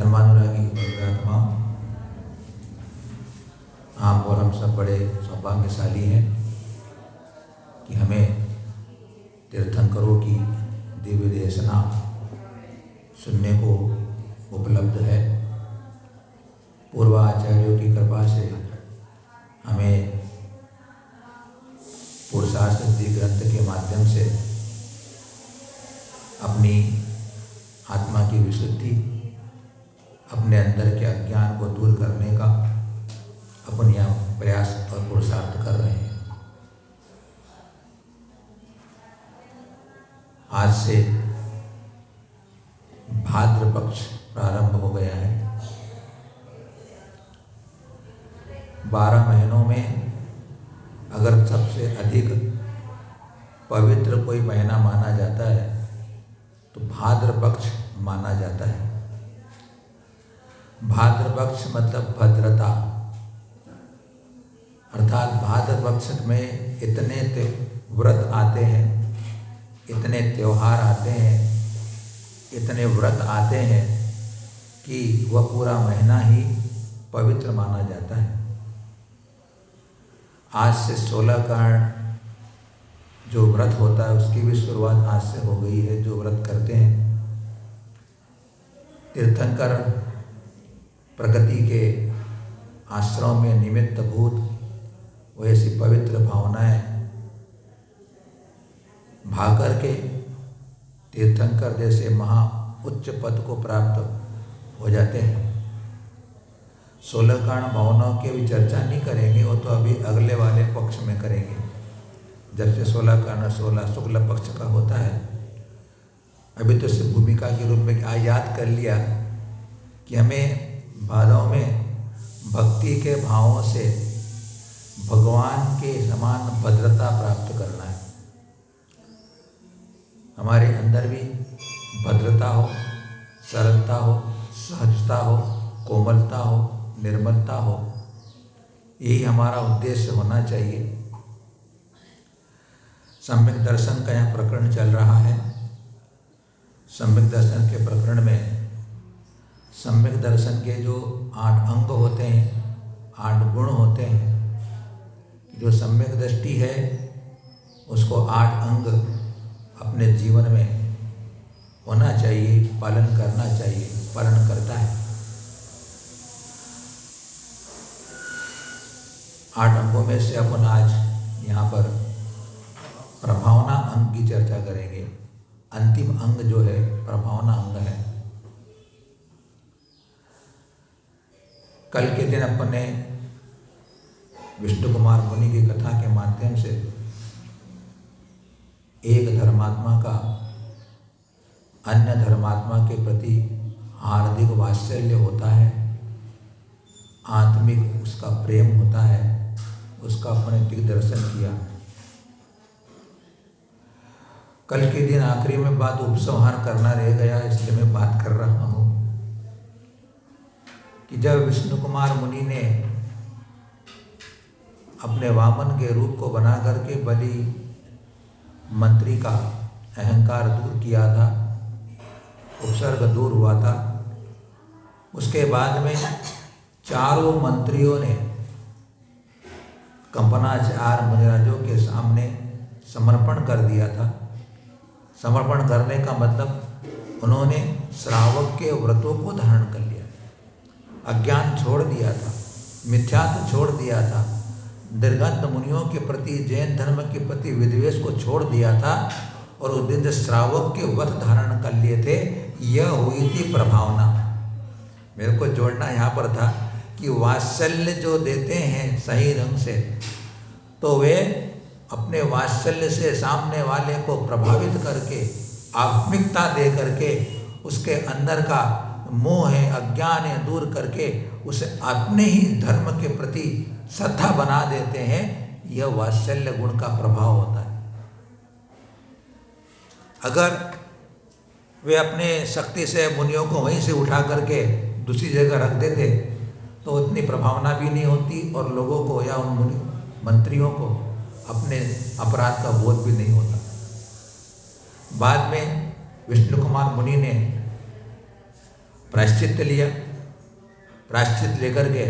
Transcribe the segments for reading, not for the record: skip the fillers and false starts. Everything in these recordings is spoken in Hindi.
धर्मानुरागी आत्मा, आप और हम सब बड़े सौभाग्यशाली हैं कि हमें तीर्थंकरों की दिव्य देशना सुनने को उपलब्ध है। पूर्वाचार्यों की कृपा से हमें पुरुषार्थ सिद्धि ग्रंथ के माध्यम से अपनी आत्मा की विशुद्धि, अपने अंदर के अज्ञान को दूर करने का अपन यहाँ प्रयास और पुरुषार्थ कर रहे हैं। आज से भाद्र पक्ष प्रारंभ हो गया है। 12 महीनों में अगर सबसे अधिक पवित्र कोई महीना माना जाता है तो भाद्र पक्ष माना जाता है। भाद्र पक्ष मतलब भद्रता, अर्थात भाद्र पक्ष में इतने व्रत आते हैं, इतने त्योहार आते हैं, इतने व्रत आते हैं कि वह पूरा महीना ही पवित्र माना जाता है। आज से 16 कारण जो व्रत होता है उसकी भी शुरुआत आज से हो गई है। जो व्रत करते हैं तीर्थंकर प्रगति के आश्रम में निमित्त भूत वैसी पवित्र भावनाएं भाकर के तीर्थंकर जैसे महा उच्च पद को प्राप्त हो जाते हैं। 16 कारण भावनाओं की अभी चर्चा नहीं करेंगे, वो तो अभी अगले वाले पक्ष में करेंगे। जब से 16 कारण 16 शुक्ल पक्ष का होता है। अभी तो सिर्फ भूमिका के रूप में आज याद कर लिया कि हमें भादों में भक्ति के भावों से भगवान के समान भद्रता प्राप्त करना है। हमारे अंदर भी भद्रता हो, सरलता हो, सहजता हो, कोमलता हो, निर्मलता हो, यही हमारा उद्देश्य होना चाहिए। सम्यक दर्शन का यहाँ प्रकरण चल रहा है। सम्यक दर्शन के प्रकरण में सम्यक दर्शन के जो 8 अंग होते हैं, 8 गुण होते हैं। जो सम्यक दृष्टि है उसको 8 अंग अपने जीवन में होना चाहिए, पालन करना चाहिए, पालन करता है। 8 अंगों में से अपन आज यहाँ पर प्रभावना अंग की चर्चा करेंगे। अंतिम अंग जो है प्रभावना अंग है। कल के दिन अपन ने विष्णु कुमार मुनि की कथा के माध्यम से एक धर्मात्मा का अन्य धर्मात्मा के प्रति हार्दिक वात्सल्य होता है, आत्मिक उसका प्रेम होता है, उसका अपने दिग्दर्शन किया। कल के दिन आखिरी में बात उपसंहार करना रह गया, इसलिए मैं बात कर रहा हूँ कि जब विष्णु कुमार मुनि ने अपने वामन के रूप को बना करके बलि मंत्री का अहंकार दूर किया था, उपसर्ग दूर हुआ था, उसके बाद में चारों मंत्रियों ने कंपनाचार मुनिराजों के सामने समर्पण कर दिया था। समर्पण करने का मतलब उन्होंने श्रावक के व्रतों को धारण कर लिया, अज्ञान छोड़ दिया था, मिथ्यात्व छोड़ दिया था, निर्गत मुनियों के प्रति, जैन धर्म के प्रति विद्वेष को छोड़ दिया था और उस दिन श्रावक के व्रत धारण कर लिए थे। यह हुई थी प्रभावना। मेरे को जोड़ना यहाँ पर था कि वात्सल्य जो देते हैं सही ढंग से तो वे अपने वात्सल्य से सामने वाले को प्रभावित करके, आत्मिकता दे करके, उसके अंदर का मोह है, अज्ञान है, दूर करके उसे अपने ही धर्म के प्रति श्रद्धा बना देते हैं। यह वात्सल्य गुण का प्रभाव होता है। अगर वे अपने शक्ति से मुनियों को वहीं से उठा करके दूसरी जगह रख देते तो इतनी प्रभावना भी नहीं होती और लोगों को या उन मंत्रियों को अपने अपराध का बोध भी नहीं होता। बाद में विष्णु कुमार मुनि ने प्रायश्चित लिया, प्रायश्चित लेकर के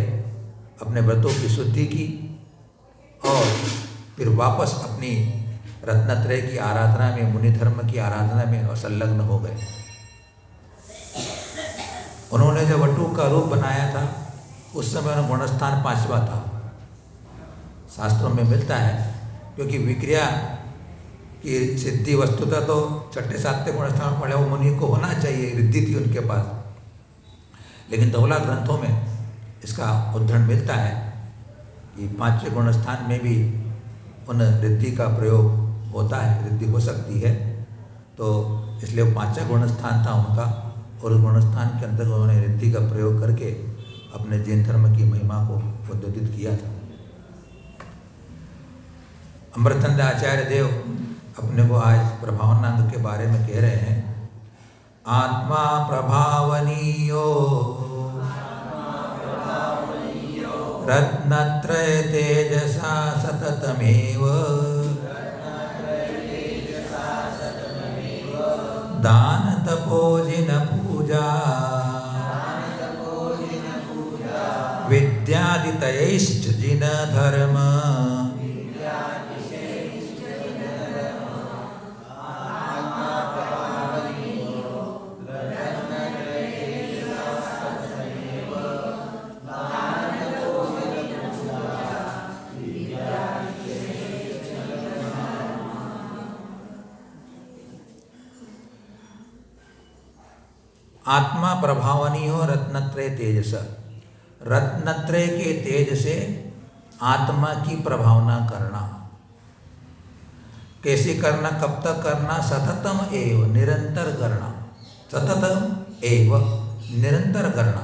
अपने व्रतों की शुद्धि की और फिर वापस अपनी रत्नत्रय की आराधना में, मुनि धर्म की आराधना में संलग्न हो गए। उन्होंने जब वटु का रूप बनाया था उस समय उन्हें गुणस्थान 5वां था, शास्त्रों में मिलता है, क्योंकि विक्रिया की सिद्धि वस्तुतः तो 6-7 गुणस्थान पढ़े वो मुनि को होना चाहिए, रिद्धि थी उनके पास, लेकिन धौला ग्रंथों में इसका उद्धरण मिलता है कि 5वें गुणस्थान में भी उन रिद्धि का प्रयोग होता है, रिद्धि हो सकती है, तो इसलिए 5वां गुणस्थान था उनका, और उस गुणस्थान के अंतर्गत उन्होंने रिद्धि का प्रयोग करके अपने जैन धर्म की महिमा को उद्योतित किया था। अमृतचंद आचार्य देव अपने को आज प्रभावनांग के बारे में कह रहे हैं। आत्मा प्रभावनीयो रत्नत्रय तेजसा सततमेव दान तपोजिन पूजा विद्यादितयैश्च जिन धर्म आत्मा प्रभावनी हो रत्नत्रय तेजस, रत्नत्रय के तेज से आत्मा की प्रभावना करना। कैसे करना, कब तक करना? सततम एव, निरंतर करना, सततम एव निरंतर करना।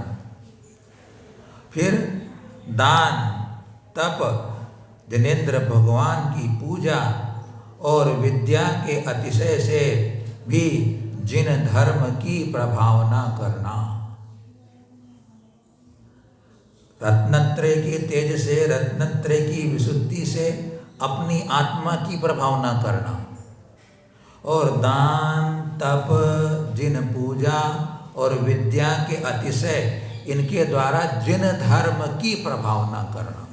फिर दान, तप, जिनेन्द्र भगवान की पूजा और विद्या के अतिशय से भी जिन धर्म की प्रभावना करना। रत्नत्रय के तेज से, रत्नत्रय की विशुद्धि से अपनी आत्मा की प्रभावना करना, और दान, तप, जिन पूजा और विद्या के अतिशय इनके द्वारा जिन धर्म की प्रभावना करना।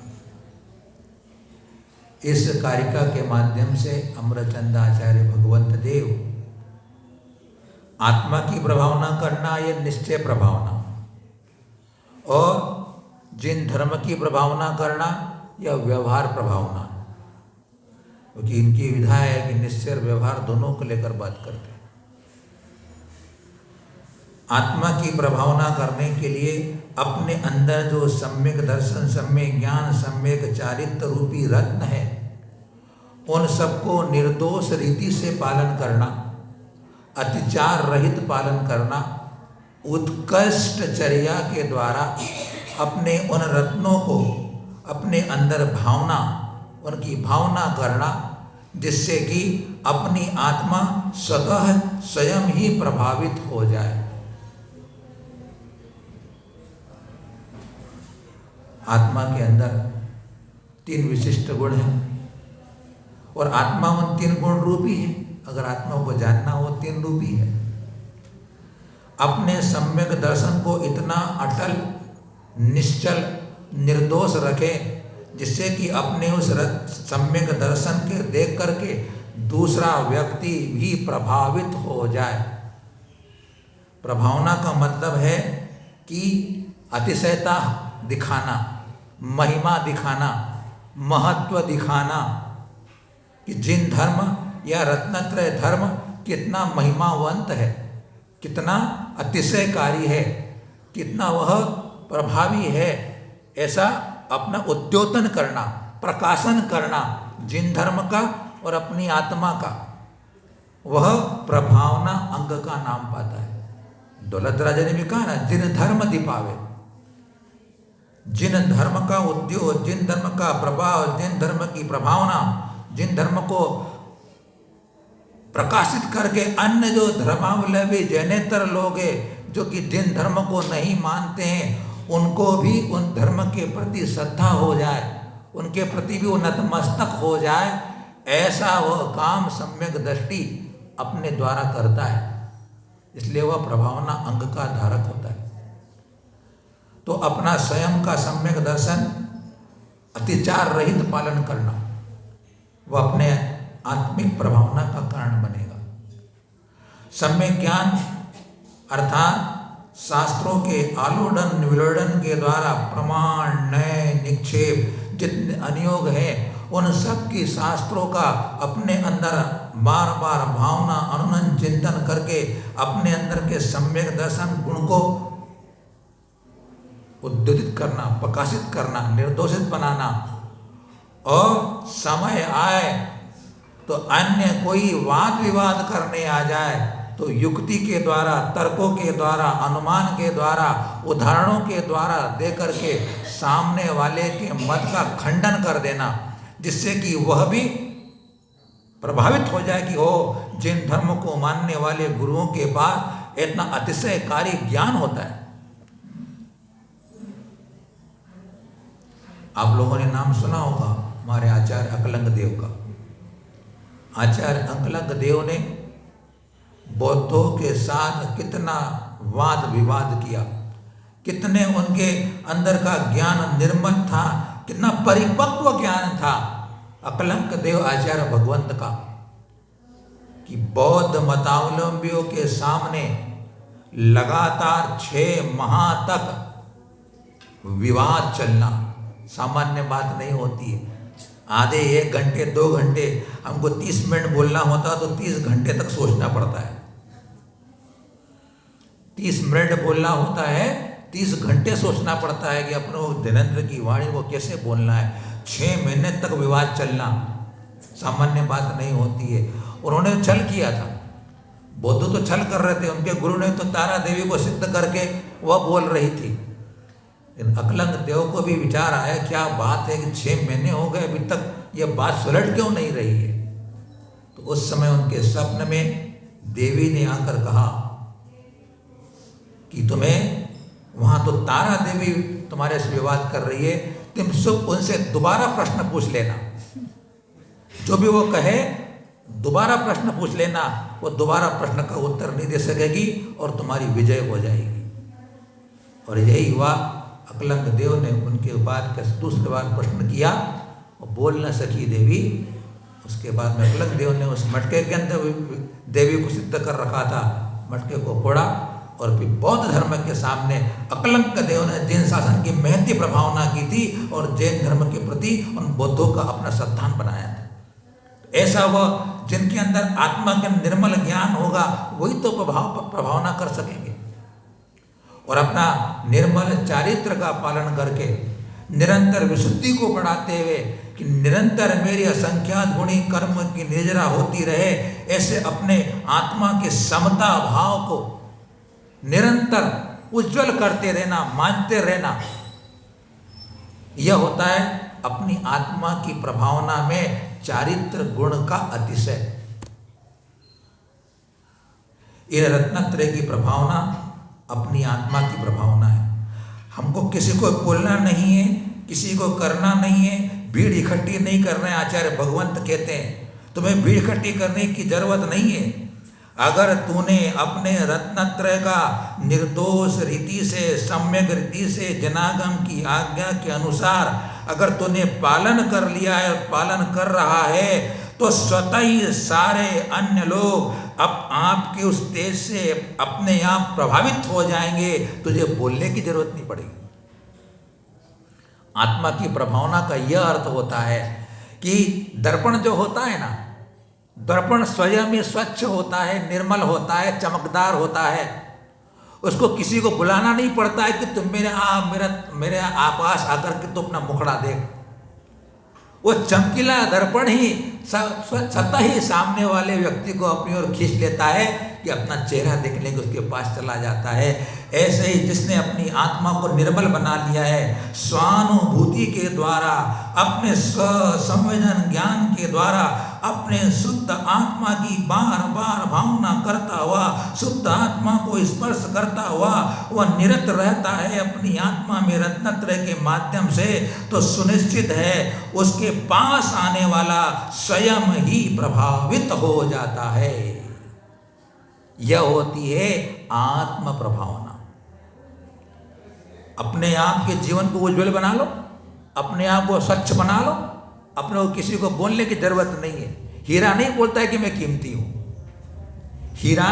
इस कारिका के माध्यम से अमृतचंद आचार्य भगवंत देव आत्मा की प्रभावना करना, यह निश्चय प्रभावना, और जिन धर्म की प्रभावना करना यह व्यवहार प्रभावना, क्योंकि इनकी विधा है कि निश्चय और व्यवहार दोनों को लेकर बात करते हैं। आत्मा की प्रभावना करने के लिए अपने अंदर जो सम्यक दर्शन, सम्यक ज्ञान, सम्यक चारित्र रूपी रत्न है, उन सबको निर्दोष रीति से पालन करना, अतिचार रहित पालन करना, उत्कृष्ट चर्या के द्वारा अपने उन रत्नों को अपने अंदर भावना, उनकी भावना करना, जिससे कि अपनी आत्मा स्वतः स्वयं ही प्रभावित हो जाए। आत्मा के अंदर 3 विशिष्ट गुण हैं, और आत्मा उन 3 गुण रूपी है। अगर आत्मा को जानना हो, 3 रूपी है। अपने सम्यक दर्शन को इतना अटल, निश्चल, निर्दोष रखे जिससे कि अपने उस सम्यक दर्शन के देख करके दूसरा व्यक्ति भी प्रभावित हो जाए। प्रभावना का मतलब है कि अतिशयता दिखाना, महिमा दिखाना, महत्व दिखाना, कि जिन धर्म या रत्नत्रय धर्म कितना महिमावंत है, कितना अतिशयकारी है, कितना वह प्रभावी है, ऐसा अपना उद्योतन करना, प्रकाशन करना जिन धर्म का और अपनी आत्मा का, वह प्रभावना अंग का नाम पाता है। दौलत राजा ने भी कहा ना, जिन धर्म दीपावे, जिन धर्म का उद्योग, जिन धर्म का प्रभाव, जिन धर्म की प्रभावना, जिन धर्म को प्रकाशित करके अन्य जो धर्मावलंबी जैनेतर लोग हैं, जो कि जिन धर्म को नहीं मानते हैं, उनको भी उन धर्म के प्रति श्रद्धा हो जाए, उनके प्रति भी वो नतमस्तक हो जाए, ऐसा वह काम सम्यक दृष्टि अपने द्वारा करता है। इसलिए वह प्रभावना अंग का धारक होता है। तो अपना स्वयं का सम्यक दर्शन अतिचार रहित पालन करना वह अपने आत्मिक प्रभावना का कारण बनेगा। सम्यक ज्ञान अर्थात शास्त्रों के आलोडन विलोडन के द्वारा प्रमाण नए निक्षेप जितने अनुयोग हैं उन सब की शास्त्रों का अपने अंदर बार बार भावना अनुनन चिंतन करके अपने अंदर के सम्यक दर्शन गुण को उद्योजित करना, प्रकाशित करना, निर्दोषित बनाना, और समय आए तो अन्य कोई वाद विवाद करने आ जाए तो युक्ति के द्वारा, तर्कों के द्वारा, अनुमान के द्वारा, उदाहरणों के द्वारा दे करके सामने वाले के मत का खंडन कर देना, जिससे कि वह भी प्रभावित हो जाए कि हो जिन धर्म को मानने वाले गुरुओं के पास इतना अतिशयकारी ज्ञान होता है। आप लोगों ने नाम सुना होगा हमारे आचार्य अकलंग देव का। आचार्य अकलंग देव ने बौद्धों के साथ कितना वाद विवाद किया, कितने उनके अंदर का ज्ञान निर्मल था, कितना परिपक्व ज्ञान था अकलंक देव आचार्य भगवंत का, कि बौद्ध मतावलंबियों के सामने लगातार 6 माह तक विवाद चलना सामान्य बात नहीं होती है। आधे 1 घंटे 2 घंटे, हमको 30 मिनट बोलना होता तो 30 घंटे तक सोचना पड़ता है। 30 मिनट बोलना होता है, 30 घंटे सोचना पड़ता है कि अपने धनेंद्र की वाणी को कैसे बोलना है। 6 महीने तक विवाद चलना सामान्य बात नहीं होती है। उन्होंने छल किया था, बौद्ध तो छल कर रहे थे, उनके गुरु ने तो तारा देवी को सिद्ध करके वह बोल रही थी। अकलंग देव को भी विचार आया क्या बात है कि 6 महीने हो गए अभी तक ये बात सुलट क्यों नहीं रही है। तो उस समय उनके स्वप्न में देवी ने आकर कहा कि तुम्हें वहां तो तारा देवी तुम्हारे से विवाद कर रही है, तुम सब उनसे दोबारा प्रश्न पूछ लेना, जो भी वो कहे दोबारा प्रश्न पूछ लेना, वो दोबारा प्रश्न का उत्तर नहीं दे सकेगी और तुम्हारी विजय हो जाएगी। और यही हुआ। अकलंग देव ने उनके बाद का दूसरी बार प्रश्न किया और बोल न सकी देवी। उसके बाद में अकलंग देव ने उस मटके के अंदर देवी को सिद्ध कर रखा था, मटके को फोड़ा और फिर बौद्ध धर्म के सामने अकलंक देव ने जैन शासन की महती प्रभावना की थी और जैन धर्म के प्रति उन बौद्धों का अपना श्रद्धान बनाया था। ऐसा वह जिनके अंदर आत्मा का निर्मल ज्ञान होगा वही तो प्रभावना कर सकेंगे। और अपना निर्मल चारित्र का पालन करके निरंतर विशुद्धि को बढ़ाते हुए कि निरंतर मेरी असंख्यात गुणी कर्म की निर्जरा होती रहे, ऐसे अपने आत्मा के समता भाव को निरंतर उज्जवल करते रहना, मानते रहना, यह होता है अपनी आत्मा की प्रभावना में चारित्र गुण का अतिशय। इन रत्नत्रय की प्रभावना अपनी आत्मा की प्रभावना है। हमको किसी को बोलना नहीं है, किसी को करना नहीं है, भीड़ इकट्ठी नहीं करना है। आचार्य भगवंत कहते हैं तुम्हें भीड़ इकट्ठी करने की जरूरत नहीं है। अगर तूने अपने रत्नत्रय का निर्दोष रीति से, सम्यक रीति से, जनागम की आज्ञा के अनुसार अगर तूने पालन कर लिया है और पालन कर रहा है तो स्वतः ही सारे अन्य लोग अब आपके उस तेज से अपने आप प्रभावित हो जाएंगे, तुझे बोलने की जरूरत नहीं पड़ेगी। आत्मा की प्रभावना का यह अर्थ होता है कि दर्पण जो होता है ना, दर्पण स्वयं ही स्वच्छ होता है, निर्मल होता है, चमकदार होता है। उसको किसी को बुलाना नहीं पड़ता है कि तुम मेरे आपास आकर के तो अपना मुखड़ा देख। वो चमकीला दर्पण ही स्वतः ही सामने वाले व्यक्ति को अपनी ओर खींच लेता है कि अपना चेहरा देखने के उसके पास चला जाता है। ऐसे ही जिसने अपनी आत्मा को निर्मल बना लिया है, स्वानुभूति के द्वारा, अपने संवेदन ज्ञान के द्वारा, अपने शुद्ध आत्मा की बार बार भावना करता हुआ, शुद्ध आत्मा को स्पर्श करता हुआ वह निरत रहता है अपनी आत्मा में रत्नत्रय के माध्यम से, तो सुनिश्चित है उसके पास आने वाला स्वयं ही प्रभावित हो जाता है। यह होती है आत्म प्रभावना। अपने आप के जीवन को उज्जवल बना लो, अपने आप को स्वच्छ बना लो, अपने को किसी को बोलने की जरूरत नहीं है। हीरा नहीं बोलता है कि मैं कीमती हूं, हीरा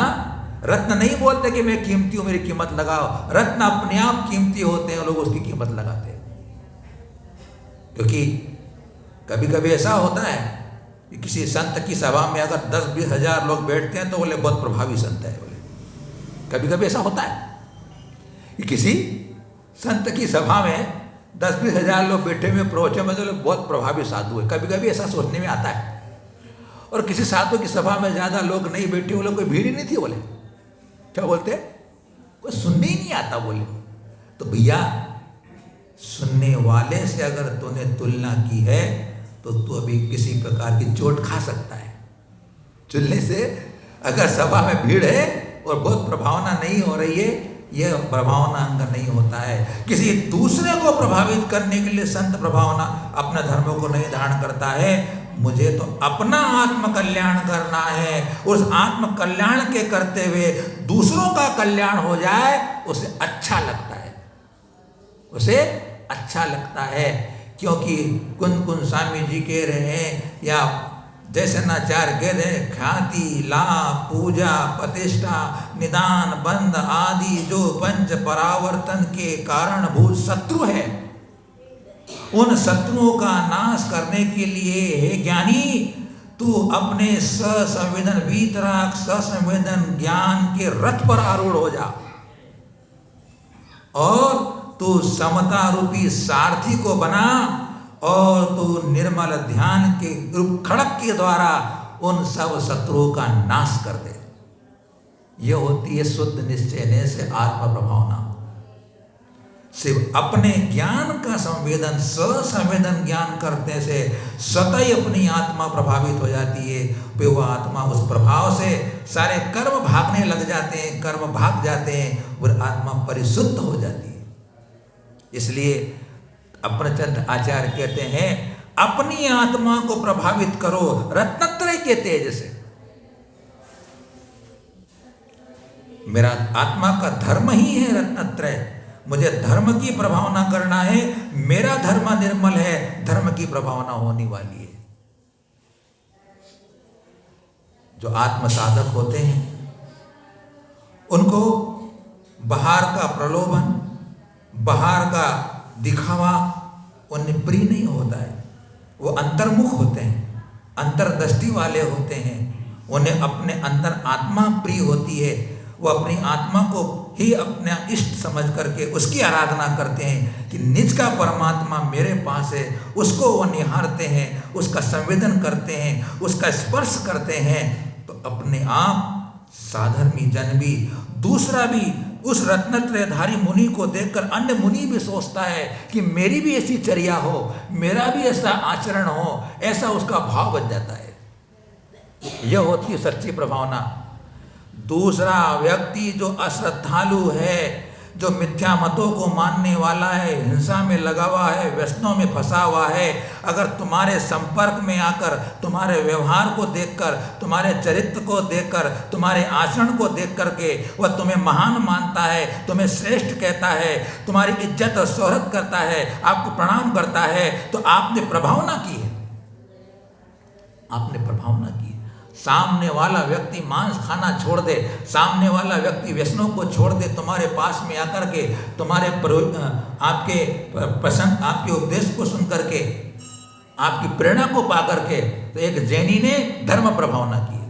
रत्न नहीं बोलते कि मैं कीमती हूं, मेरी कीमत लगाओ। रत्न अपने आप कीमती होते हैं, लोग उसकी कीमत लगाते हैं। क्योंकि कभी कभी ऐसा होता है कि किसी संत की सभा में अगर 10-20 हजार लोग बैठते हैं तो बोले बहुत प्रभावी संत है, बोले। कभी कभी ऐसा होता है कि किसी संत की सभा में 10-20 हजार लोग बैठे हुए प्रवचन में तो बहुत प्रभावी साधु है। कभी कभी ऐसा सोचने में आता है। और किसी साधु की सभा में ज्यादा लोग नहीं बैठे, बोले कोई भीड़ ही नहीं थी, बोले क्या बोलते, कोई सुनने ही नहीं आता, बोले। तो भैया सुनने वाले से अगर तूने तुलना की है तो तू अभी किसी प्रकार की चोट खा सकता है। चुनने से अगर सभा में भीड़ है और बहुत प्रभावना नहीं हो रही है, यह प्रभावना अंग नहीं होता है। किसी दूसरे को प्रभावित करने के लिए संत प्रभावना अपने धर्मों को नहीं धारण करता है। मुझे तो अपना आत्म कल्याण करना है, उस आत्म कल्याण के करते हुए दूसरों का कल्याण हो जाए, उसे अच्छा लगता है, उसे अच्छा लगता है। क्योंकि कुंद स्वामी जी कह रहे हैं, या जैसनाचार्य कह रहे हैं, ख्याति, लाभ, पूजा, प्रतिष्ठा, निदान, बंध आदि जो पंच परावर्तन के कारणभूत शत्रु है, उन शत्रुओं का नाश करने के लिए हे ज्ञानी तू अपने ससंवेदन वीतराग ससंवेदन ज्ञान के रथ पर आरूढ़ हो जा और तू समता रूपी सारथी को बना और तू निर्मल ध्यान के रूप खड़क के द्वारा उन सब शत्रुओं का नाश कर दे। यह होती है शुद्ध निश्चय से आत्म प्रभावना। सिर्फ अपने ज्ञान का संवेदन ससंवेदन ज्ञान करने से स्वतः ही अपनी आत्मा प्रभावित हो जाती है। फिर वह आत्मा उस प्रभाव से सारे कर्म भागने लग जाते हैं, कर्म भाग जाते हैं, वह आत्मा परिशुद्ध हो जाती है। इसलिए अपनचंद आचार्य कहते हैं, अपनी आत्मा को प्रभावित करो रत्नत्रय के तेज से। मेरा आत्मा का धर्म ही है रत्नत्रय, मुझे धर्म की प्रभावना करना है। मेरा धर्म निर्मल है, धर्म की प्रभावना होने वाली है। जो आत्म साधक होते हैं उनको बाहर का प्रलोभन, बाहर का दिखावा उन्हें प्रिय नहीं होता है। वो अंतर्मुख होते हैं, अंतर्दृष्टि वाले होते हैं। उन्हें अपने अंदर आत्मा प्रिय होती है। वो अपनी आत्मा को ही अपना इष्ट समझ करके उसकी आराधना करते हैं कि निज का परमात्मा मेरे पास है। उसको वो निहारते हैं, उसका संवेदन करते हैं, उसका स्पर्श करते हैं। तो अपने आप साधर्मी जन भी, दूसरा भी उस रत्नत्रयधारी मुनि को देखकर अन्य मुनि भी सोचता है कि मेरी भी ऐसी चर्या हो, मेरा भी ऐसा आचरण हो, ऐसा उसका भाव बन जाता है। यह होती है सच्ची प्रभावना। दूसरा व्यक्ति जो अश्रद्धालु है, जो मिथ्या मतों को मानने वाला है, हिंसा में लगा हुआ है, व्यसनों में फंसा हुआ है, अगर तुम्हारे संपर्क में आकर तुम्हारे व्यवहार को देखकर, तुम्हारे चरित्र को देखकर, तुम्हारे आचरण को देख करके वह तुम्हें महान मानता है, तुम्हें श्रेष्ठ कहता है, तुम्हारी इज्जत और शोहरत करता है, आपको प्रणाम करता है, तो आपने प्रभावना की है, आपने प्रभावना की। सामने वाला व्यक्ति मांस खाना छोड़ दे, सामने वाला व्यक्ति व्यसनों को छोड़ दे, तुम्हारे पास में आकर के तुम्हारे आपके प्रसंग, आपके उपदेश को सुन करके, आपकी प्रेरणा को पा करके, तो एक जैनी ने धर्म प्रभावना की।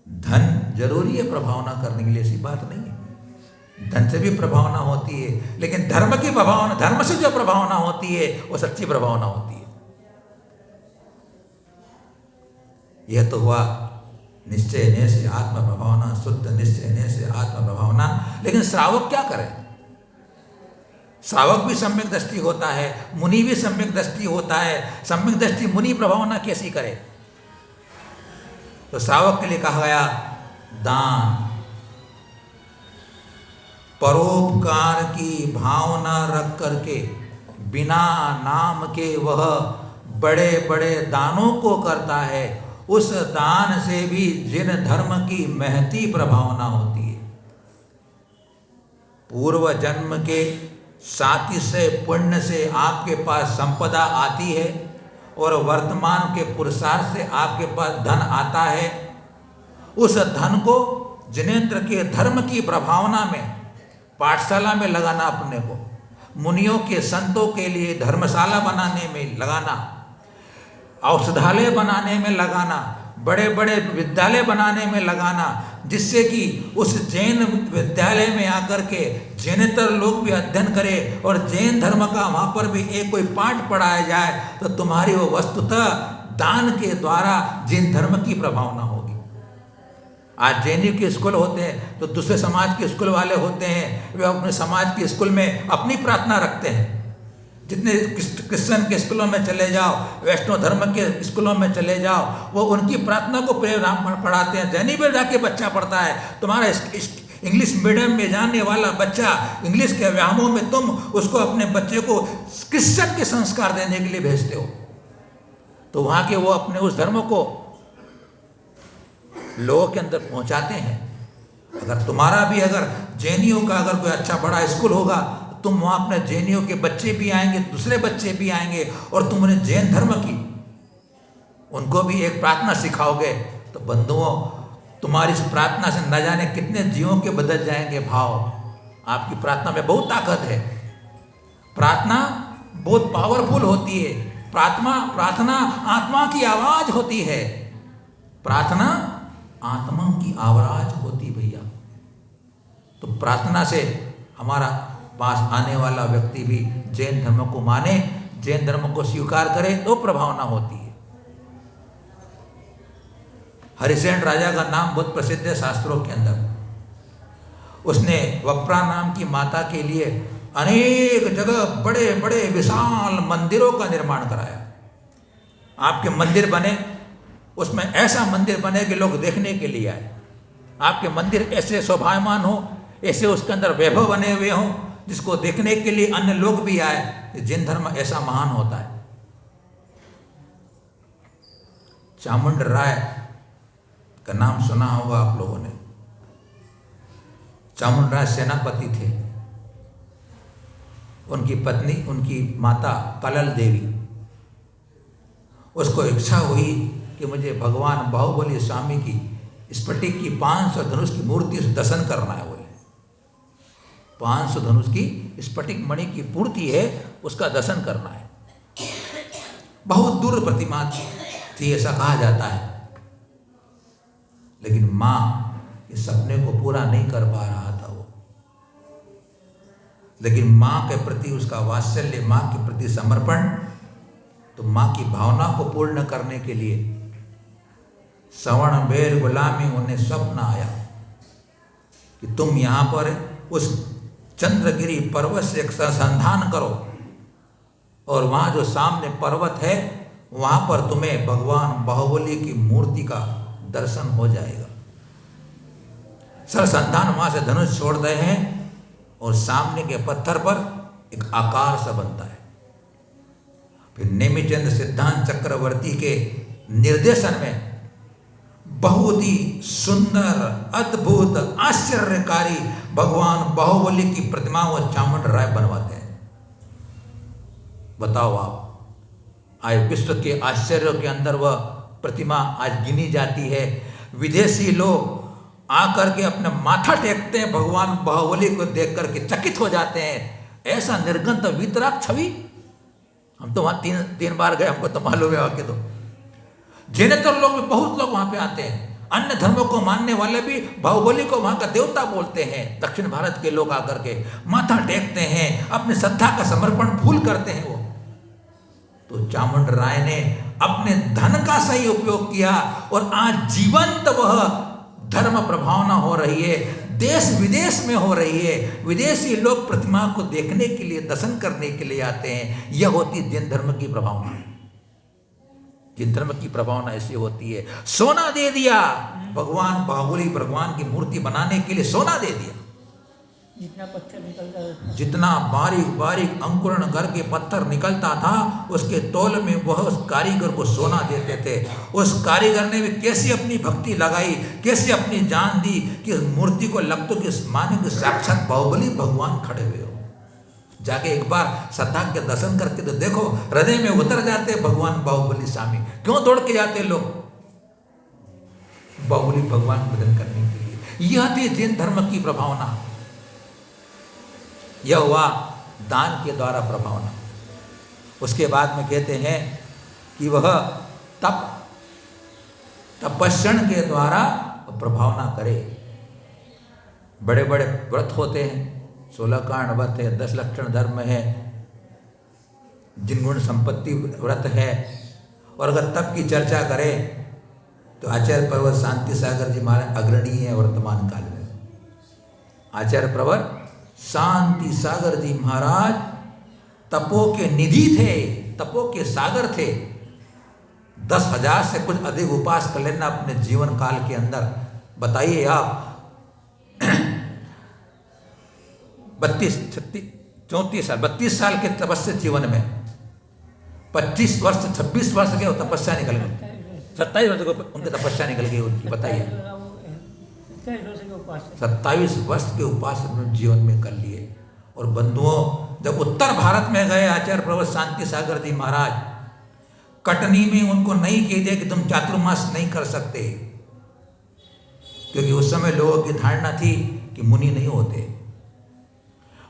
धन जरूरी है प्रभावना करने के लिए, ऐसी बात नहीं है। धन से भी प्रभावना होती है, लेकिन धर्म की प्रभावना, धर्म से जो प्रभावना होती है वो सच्ची प्रभावना होती है। यह तो हुआ निश्चय से आत्म प्रभावना, शुद्ध निश्चय से आत्म प्रभावना। लेकिन श्रावक क्या करे? श्रावक भी सम्यक दृष्टि होता है, मुनि भी सम्यक दृष्टि होता है। सम्यक दृष्टि मुनि प्रभावना कैसी करे? तो श्रावक के लिए कहा गया दान, परोपकार की भावना रख करके बिना नाम के वह बड़े बड़े दानों को करता है। उस दान से भी जिन धर्म की महती प्रभावना होती है, पूर्व जन्म के साथी से पुण्य से आपके पास संपदा आती है और वर्तमान के पुरुषार्थ से आपके पास धन आता है। उस धन को जिनेंद्र के धर्म की प्रभावना में, पाठशाला में लगाना, अपने को मुनियों के संतों के लिए धर्मशाला बनाने में लगाना, औषधालय बनाने में लगाना, बड़े बड़े विद्यालय बनाने में लगाना, जिससे कि उस जैन विद्यालय में आकर के जैनेतर लोग भी अध्ययन करें और जैन धर्म का वहाँ पर भी एक कोई पाठ पढ़ाया जाए, तो तुम्हारी वो वस्तुतः दान के द्वारा जैन धर्म की प्रभावना होगी। आज जैनी के स्कूल होते हैं तो दूसरे समाज के स्कूल वाले होते हैं, वे अपने समाज के स्कूल में अपनी प्रार्थना रखते हैं। जितने क्रिश्चियन के स्कूलों में चले जाओ, वैष्णव धर्म के स्कूलों में चले जाओ, वो उनकी प्रार्थना को प्रेरणा पढ़ाते हैं। जैनी में जाके बच्चा पढ़ता है, तुम्हारा इंग्लिश मीडियम में जाने वाला बच्चा इंग्लिश के व्यायामों में तुम उसको अपने बच्चे को क्रिश्चियन के संस्कार देने के लिए भेजते हो, तो वहाँ के वो अपने उस धर्म को लोगों के अंदर पहुँचाते हैं। अगर तुम्हारा भी अगर जैनियों का अगर कोई अच्छा बड़ा स्कूल होगा, तुम वहाँ अपने जैनियों के बच्चे भी आएंगे, दूसरे बच्चे भी आएंगे, और तुम उन्हें जैन धर्म की उनको भी एक प्रार्थना सिखाओगे, तो बंधुओं तुम्हारी इस प्रार्थना से न जाने कितने जीवों के बदल जाएंगे भाव। आपकी प्रार्थना में बहुत ताकत है। प्रार्थना बहुत पावरफुल होती है। प्रार्थना आत्मा की आवाज होती है। प्रार्थना आत्मा की आवाज होती भैया। तो प्रार्थना से हमारा पास आने वाला व्यक्ति भी जैन धर्म को माने, जैन धर्म को स्वीकार करे, तो प्रभावना होती है। हरिसेन राजा का नाम बहुत प्रसिद्ध है शास्त्रों के अंदर। उसने वप्रा नाम की माता के लिए अनेक जगह बड़े बड़े विशाल मंदिरों का निर्माण कराया। आपके मंदिर बने, उसमें ऐसा मंदिर बने कि लोग देखने के लिए आए। आपके मंदिर ऐसे शोभायमान हो, ऐसे उसके अंदर वैभव बने हुए हों, जिसको देखने के लिए अन्य लोग भी आए। जैन धर्म ऐसा महान होता है। चामुंड राय का नाम सुना होगा आप लोगों ने। चामुंड राय सेनापति थे। उनकी पत्नी, उनकी माता कलल देवी, उसको इच्छा हुई कि मुझे भगवान बाहुबली स्वामी की स्फटिक की 500 धनुष की मूर्ति से दर्शन करना है। बोले 500 धनुष की स्फटिक मणि की पूर्ति है, उसका दर्शन करना है। बहुत दूर प्रतिमा थी ऐसा कहा जाता है। लेकिन माँ इस सपने को पूरा नहीं कर पा रहा था वो। लेकिन माँ के प्रति उसका वात्सल्य, माँ के प्रति समर्पण, तो माँ की भावना को पूर्ण करने के लिए सवर्ण बेर गुलामी उन्हें स्वप्न आया कि तुम यहाँ पर उस चंद्रगिरी पर्वत से एक संधान करो, और वहाँ जो सामने पर्वत है वहाँ पर तुम्हें भगवान बाहुबली की मूर्ति का दर्शन हो जाएगा। सरसंधान वहाँ से धनुष छोड़ रहे हैं और सामने के पत्थर पर एक आकार सा बनता है। फिर नेमिचंद सिद्धांत चक्रवर्ती के निर्देशन में बहुत ही सुंदर, अद्भुत, आश्चर्यकारी भगवान बाहुबली की प्रतिमा वो चामुंड राय बनवाते हैं। बताओ आप, आज विश्व के आश्चर्यों के अंदर वह प्रतिमा आज गिनी जाती है। विदेशी लोग आकर के अपने माथा टेकते हैं, भगवान बाहुबली को देख करके चकित हो जाते हैं। ऐसा निर्गंत वितराग छवि। हम तो वहाँ तीन बार गए, हमको तो मालूम है। वहाँ के तो जैनेतर लोग भी, बहुत लोग वहाँ पे आते हैं। अन्य धर्मों को मानने वाले भी बाहुबली को वहाँ का देवता बोलते हैं। दक्षिण भारत के लोग आकर के माथा टेकते हैं, अपने श्रद्धा का समर्पण फूल करते हैं वो। तो चामुंड राय ने अपने धन का सही उपयोग किया और आज जीवंत वह धर्म प्रभावना हो रही है, देश विदेश में हो रही है। विदेशी लोग प्रतिमा को देखने के लिए, दर्शन करने के लिए आते हैं। यह होती जैन धर्म की प्रभावना। जैन धर्म की प्रभावना ऐसी होती है। सोना दे दिया, भगवान बाहुबली भगवान की मूर्ति बनाने के लिए सोना दे दिया। जितना पत्थर निकलता था, जितना बारीक बारीक अंकुरण करके पत्थर निकलता था, उसके तौल में वह उस कारीगर को सोना देते थे। उस कारीगर ने भी कैसी अपनी भक्ति लगाई, कैसी अपनी जान दी कि मूर्ति को लगतो कि माने कि साक्षात बाहुबली भगवान खड़े हुए हो। जाके एक बार श्रद्धा के दर्शन करके तो देखो, हृदय में उतर जाते भगवान बाहुबली स्वामी। क्यों दौड़ के जाते लोग? बाहुबली भगवान को भजन करने के लिए। यह थी जैन धर्म की प्रभावना। यह हुआ दान के द्वारा प्रभावना। उसके बाद में कहते हैं कि वह तपस्या के द्वारा प्रभावना करे। बड़े बड़े व्रत होते हैं, 16 कांड व्रत है, 10 लक्षण धर्म है, जिनगुण संपत्ति व्रत है। और अगर तप की चर्चा करें तो आचार्य प्रवर शांति सागर जी महाराज अग्रणी है वर्तमान काल में। आचार्य प्रवर शांति सागर जी महाराज तपो के निधि थे, तपो के सागर थे। 10,000 से कुछ अधिक उपास कर लेना अपने जीवन काल के अंदर। बताइए आप 32 साल के तपस्या जीवन में 25 वर्ष 26 वर्ष के तपस्या निकल गए, 27 वर्ष को उनकी तपस्या निकल गई उनकी। बताइए 27 वर्ष के उपास जीवन में कर लिए। और बंधुओं, जब उत्तर भारत में गए आचार्य प्रवर शांति सागर जी महाराज, कटनी में उनको नहीं कह दिया कि तुम चातुर्मास नहीं कर सकते, क्योंकि उस समय लोगों की धारणा थी कि मुनि नहीं होते।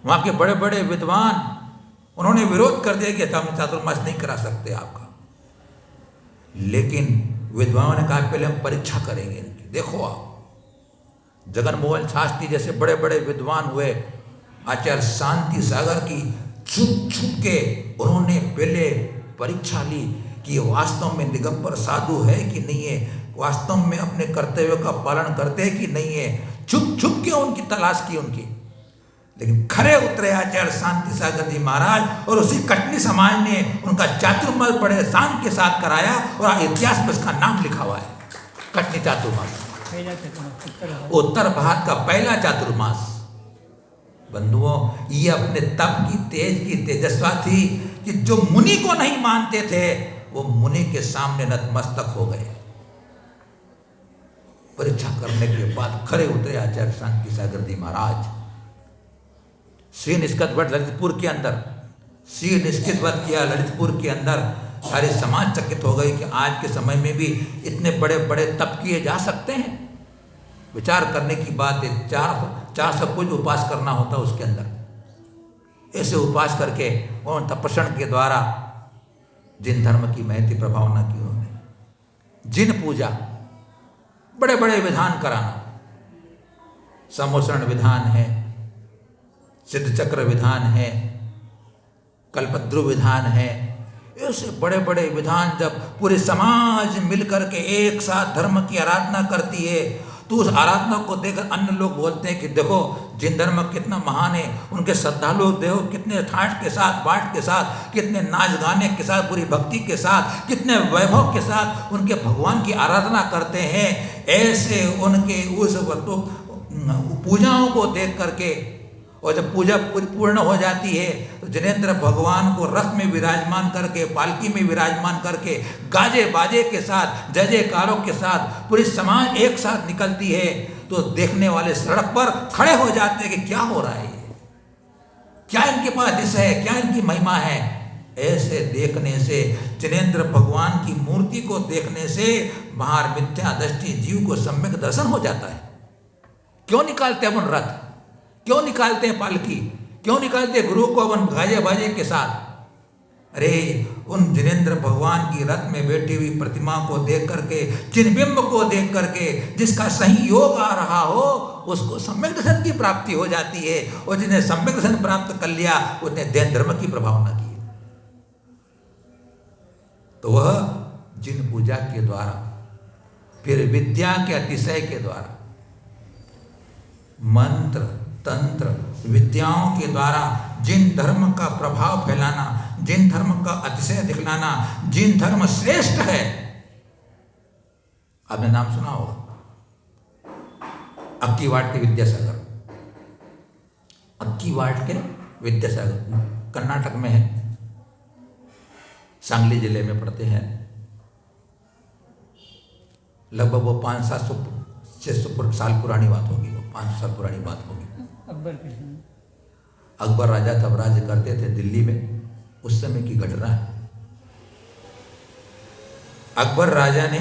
वहां के बड़े बड़े विद्वान उन्होंने विरोध कर दिया कि हम चातुर्मास नहीं करा सकते आपका। लेकिन विद्वानों ने कहा पहले हम परीक्षा करेंगे इनकी। देखो आप, जगन मोहन शास्त्री जैसे बड़े बड़े विद्वान हुए, आचार्य शांति सागर की छुप छुप के उन्होंने पहले परीक्षा ली कि ये वास्तव में दिगंबर साधु है कि नहीं है, वास्तव में अपने कर्तव्यों का पालन करते हैं कि नहीं है। छुप छुप के उनकी तलाश की उनकी। लेकिन खरे उतरे आचार्य शांति सागर जी महाराज, और उसी कटनी समाज ने उनका चातुर्मास बड़े शान के साथ कराया, और इतिहास में उसका नाम लिखा हुआ है, कटनी चातुर्मास, उत्तर भारत का पहला चातुर्मास। बंधुओं, ये अपने तप की तेजस्वा थी कि जो मुनि को नहीं मानते थे वो मुनि के सामने नतमस्तक हो गए। परीक्षा करने के बाद खरे उतरे आचार्य शांति सागर जी महाराज। श्री निष्कत व्रत ललितपुर के अंदर, श्री निष्कित व्रत किया ललितपुर के अंदर। सारे समाज चकित हो गए कि आज के समय में भी इतने बड़े बड़े तप किए जा सकते हैं। विचार करने की बात है। 400 कुछ उपास करना होता उसके अंदर। ऐसे उपास करके उन्होंने तपस्या के द्वारा जिन धर्म की महती प्रभावना की उन्होंने। जिन पूजा, बड़े बड़े विधान कराना, समोसरण विधान है, सिद्ध चक्र विधान है, कल्पद्रु विधान है। ऐसे बड़े बड़े विधान जब पूरे समाज मिलकर के एक साथ धर्म की आराधना करती है, तो उस आराधना को देखकर अन्य लोग बोलते हैं कि देखो जिन धर्म कितना महान है, उनके श्रद्धालु देखो कितने ठाठ के साथ, पाठ के साथ, कितने नाच गाने के साथ, पूरी भक्ति के साथ, कितने वैभव के साथ उनके भगवान की आराधना करते हैं। ऐसे उनके उस पूजाओं को देख करके, और जब पूजा पूर्ण हो जाती है तो जिनेंद्र भगवान को रथ में विराजमान करके, पालकी में विराजमान करके, गाजे बाजे के साथ, जय जयकारों के साथ पूरी समाज एक साथ निकलती है, तो देखने वाले सड़क पर खड़े हो जाते हैं कि क्या हो रहा है, क्या इनके पास दिशा है, क्या इनकी महिमा है। ऐसे देखने से, जिनेंद्र भगवान की मूर्ति को देखने से बाहर मिथ्या दृष्टि जीव को सम्यक दर्शन हो जाता है। क्यों निकालते हैं अपन रथ, क्यों निकालते हैं पालकी, क्यों निकालते हैं गुरु को अपन गाजे बाजे के साथ। अरे उन जिनेंद्र भगवान की रथ में बैठी हुई प्रतिमा को देख करके, चिन्हबिंब को देख करके जिसका सही योग आ रहा हो, उसको सम्यक दर्शन की प्राप्ति हो जाती है। और जिन्हें सम्यक दर्शन प्राप्त कर लिया उसने जैन धर्म की प्रभावना की। तो वह जिन पूजा के द्वारा, फिर विद्या के अतिशय के द्वारा, मंत्र तंत्र विद्याओं के द्वारा जिन धर्म का प्रभाव फैलाना, जिन धर्म का अतिशय दिखलाना, जिन धर्म श्रेष्ठ है। आपने नाम सुना होगा अक्कीवाट के विद्यासागर। अक्कीवाट के विद्यासागर कर्नाटक में है, सांगली जिले में पड़ते हैं। लगभग वो 500-600 साल पुरानी बात होगी, वो 500 साल पुरानी बात होगी। अकबर राजा तब राज्य करते थे दिल्ली में, उस समय की घटना है। अकबर राजा ने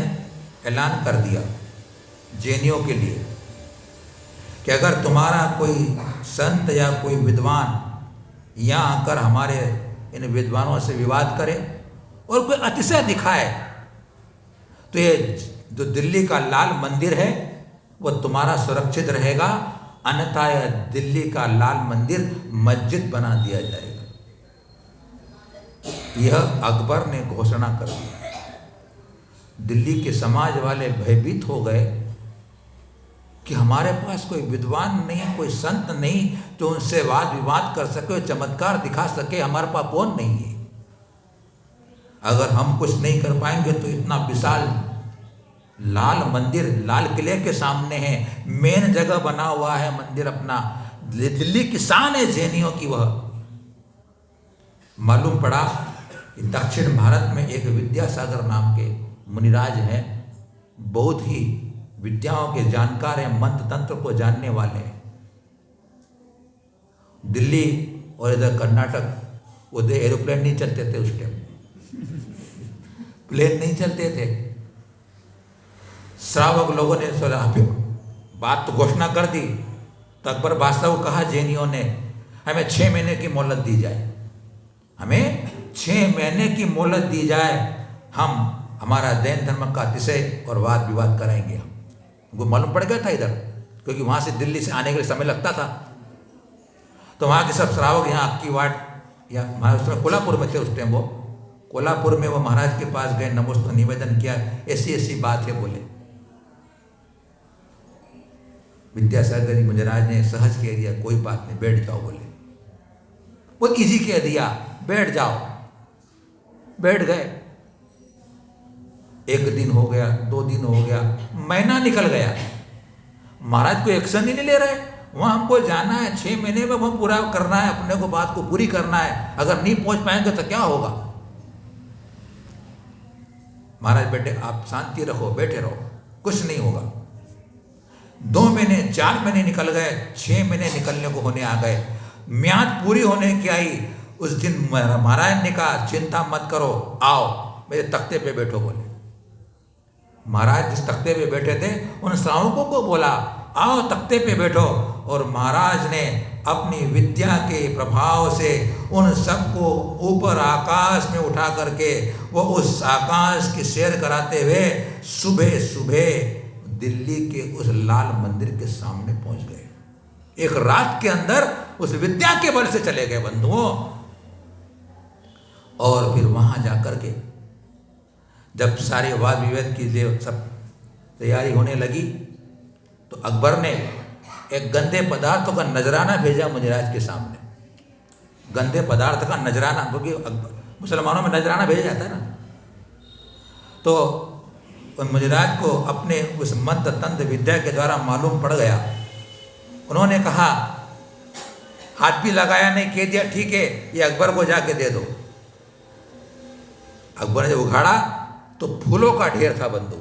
ऐलान कर दिया जैनियों के लिए कि अगर तुम्हारा कोई संत या कोई विद्वान यहाँ आकर हमारे इन विद्वानों से विवाद करे और कोई अतिशय दिखाए, तो ये जो दिल्ली का लाल मंदिर है वो तुम्हारा सुरक्षित रहेगा, अन्यथा यह दिल्ली का लाल मंदिर मस्जिद बना दिया जाएगा। यह अकबर ने घोषणा कर दी। दिल्ली के समाज वाले भयभीत हो गए कि हमारे पास कोई विद्वान नहीं, कोई संत नहीं जो उनसे वाद विवाद कर सके, चमत्कार दिखा सके, हमारे पास कौन नहीं है। अगर हम कुछ नहीं कर पाएंगे तो इतना विशाल लाल मंदिर लाल किले के सामने है, मेन जगह बना हुआ है मंदिर अपना, दिल्ली की शान है जैनियों की। वह मालूम पड़ा कि दक्षिण भारत में एक विद्यासागर नाम के मुनिराज हैं, बहुत ही विद्याओं के जानकार हैं, मंत्र तंत्र को जानने वाले हैं। दिल्ली और इधर कर्नाटक उधर एरोप्लेन नहीं चलते थे, उस टाइम प्लेन नहीं चलते थे। श्रावक लोगों ने बात तो घोषणा कर दी, तो अकबर बादशाह को कहा जैनियों ने हमें 6 महीने की मोहलत दी जाए, हमें 6 महीने की मोहलत दी जाए, हम हमारा जैन धर्म का अतिशय और वाद विवाद कराएंगे। हम उनको मालूम पड़ गया था इधर, क्योंकि वहाँ से दिल्ली से आने के लिए समय लगता था। तो वहाँ के सब श्रावक यहाँ अक्कीवाट या महाराष्ट्र कोल्हापुर में थे उस टाइम, वो कोल्हापुर में वो महाराज के पास गए, नमोस्तु निवेदन किया, ऐसी ऐसी बात है। बोले विद्यासागर जी मुनिराज ने सहज कह दिया कोई बात नहीं, बैठ जाओ। बोले बहुत इजी कह दिया, बैठ जाओ। बैठ गए। 1 दिन हो गया, 2 दिन हो गया, महीना निकल गया, महाराज कोई एक्शन ही नहीं ले रहे। वहां हमको जाना है, 6 महीने में वो पूरा करना है, अपने को बात को पूरी करना है, अगर नहीं पहुंच पाएंगे तो क्या होगा। महाराज बेटे आप शांति रखो, बैठे रहो, कुछ नहीं होगा। 2 महीने 4 महीने निकल गए, 6 महीने निकलने को होने आ गए, म्याद पूरी होने की आई। उस दिन महाराज ने कहा चिंता मत करो, आओ मेरे तख्ते पे बैठो। बोले महाराज जिस तख्ते पे बैठे थे उन श्रावकों को बोला आओ तख्ते पे बैठो, और महाराज ने अपनी विद्या के प्रभाव से उन सबको ऊपर आकाश में उठा करके वो उस आकाश की सैर कराते हुए सुबह सुबह दिल्ली के उस लाल मंदिर के सामने पहुंच गए। एक रात के अंदर उस विद्या के बल से चले गए बंधुओं। और फिर वहां जाकर के जब सारे वाद विवाद की सब तैयारी होने लगी, तो अकबर ने एक गंदे पदार्थों का नजराना भेजा मुनिराज के सामने। गंदे पदार्थ का नजराना, क्योंकि मुसलमानों में नजराना भेजा जाता है ना। तो मुनिराज को अपने उस मंत्र तंत्र विद्या के द्वारा मालूम पड़ गया। उन्होंने कहा हाथ भी लगाया नहीं, कह दिया ठीक है ये अकबर को जाके दे दो। अकबर ने उघाड़ा तो फूलों का ढेर था बंधु,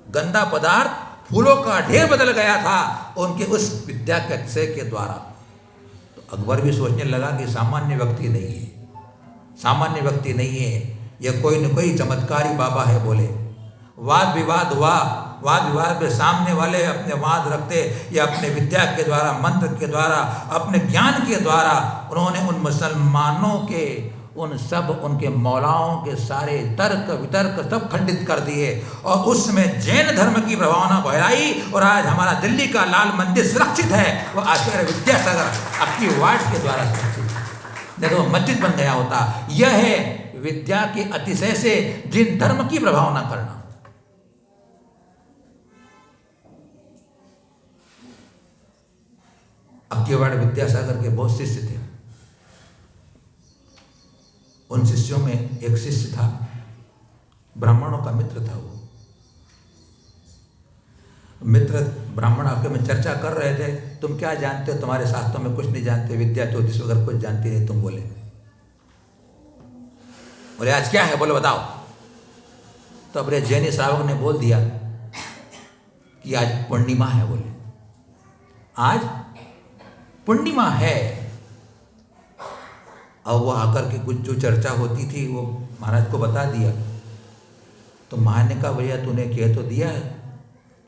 गंदा पदार्थ फूलों का ढेर बदल गया था उनके उस विद्या के अतिशय के द्वारा। तो अकबर भी सोचने लगा कि सामान्य व्यक्ति नहीं है, सामान्य व्यक्ति नहीं है, यह कोई न कोई चमत्कारी बाबा है। बोले वाद विवाद हुआ, वाद विवाद में सामने वाले अपने वाद रखते या अपने विद्या के द्वारा, मंत्र के द्वारा, अपने ज्ञान के द्वारा उन्होंने उन मुसलमानों के उनके मौलाओं के सारे तर्क वितर्क सब खंडित कर दिए और उसमें जैन धर्म की प्रभावना बढ़ाई। और आज हमारा दिल्ली का लाल मंदिर सुरक्षित है, वो आचार्य विद्यासागर अक्कीवाट के द्वारा सुरक्षित है, नहीं तो मस्जिद बन गया होता। यह है विद्या के अतिशय से जिन धर्म की प्रभावना करना। अक्कीवाट विद्यासागर के बहुत शिष्य थे। उन शिष्यों में एक शिष्य था, ब्राह्मणों का मित्र था। वो मित्र ब्राह्मण आपके में चर्चा कर रहे थे, तुम क्या जानते हो, तुम्हारे शास्त्रों में कुछ नहीं जानते, विद्या ज्योतिष वगैरह कुछ जानती नहीं, तुम बोले आज क्या है, बोले बताओ। तो अपने जैनी श्रावक ने बोल दिया कि आज पूर्णिमा है, बोले आज पूर्णिमा है। अब वो आकर के कुछ जो चर्चा होती थी वो महाराज को बता दिया। तो महाराज ने कहा भैया तूने कह तो दिया है,